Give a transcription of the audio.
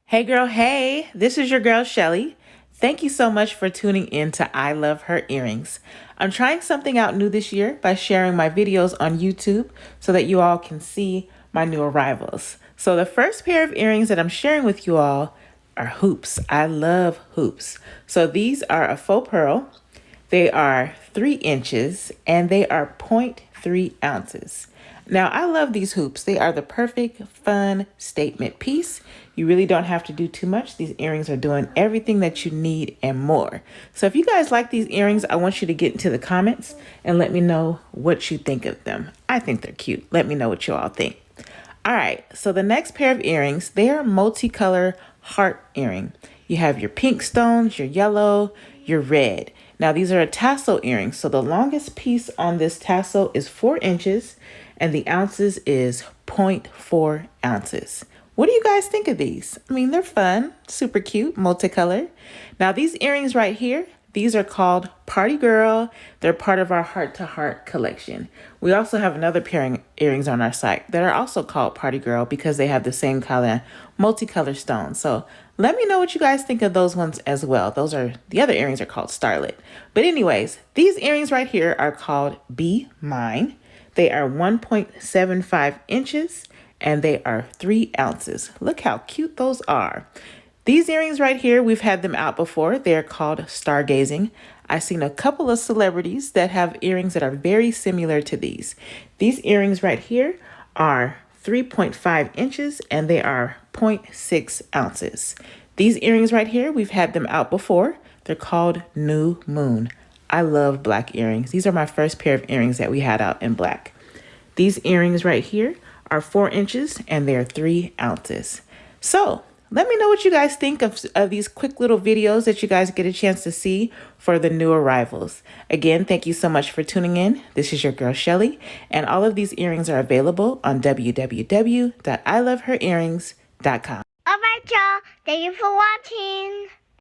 Hey girl, hey, this is your girl Shelly. Thank you so much for tuning in to I Love Her Earrings. I'm trying something out new this year by sharing my videos on YouTube so that you all can see my new arrivals. So the first pair of earrings that I'm sharing with you all are hoops. I love hoops. So these are a faux pearl. They are 3 inches and they are 0.3 ounces. Now, I love these hoops. They are the perfect, fun statement piece. You really don't have to do too much. These earrings are doing everything that you need and more. So if you guys like these earrings, I want you to get into the comments and let me know what you think of them. I think they're cute. Let me know what you all think. All right, so the next pair of earrings, they are multicolor heart earring. You have your pink stones, your yellow, your red. Now these are a tassel earrings. So the longest piece on this tassel is 4 inches and the ounces is 0.4 ounces. What do you guys think of these? I mean, they're fun, super cute, multicolor. Now these earrings right here, these are called Party Girl. They're part of our Heart to Heart collection. We also have another pair of earrings on our site that are also called Party Girl because they have the same color, multicolor stones. So let me know what you guys think of those ones as well. The other earrings are called Starlet. But anyways, these earrings right here are called Be Mine. They are 1.75 inches and they are 3 ounces. Look how cute those are. These earrings right here, we've had them out before. They're called Stargazing. I've seen a couple of celebrities that have earrings that are very similar to these. These earrings right here are 3.5 inches and they are 0.6 ounces. These earrings right here, we've had them out before. They're called New Moon. I love black earrings. These are my first pair of earrings that we had out in black. These earrings right here are 4 inches and they're 3 ounces. So let me know what you guys think of these quick little videos that you guys get a chance to see for the new arrivals. Again, thank you so much for tuning in. This is your girl Shelly, and all of these earrings are available on www.iloveherearrings.com. Alright y'all, thank you for watching.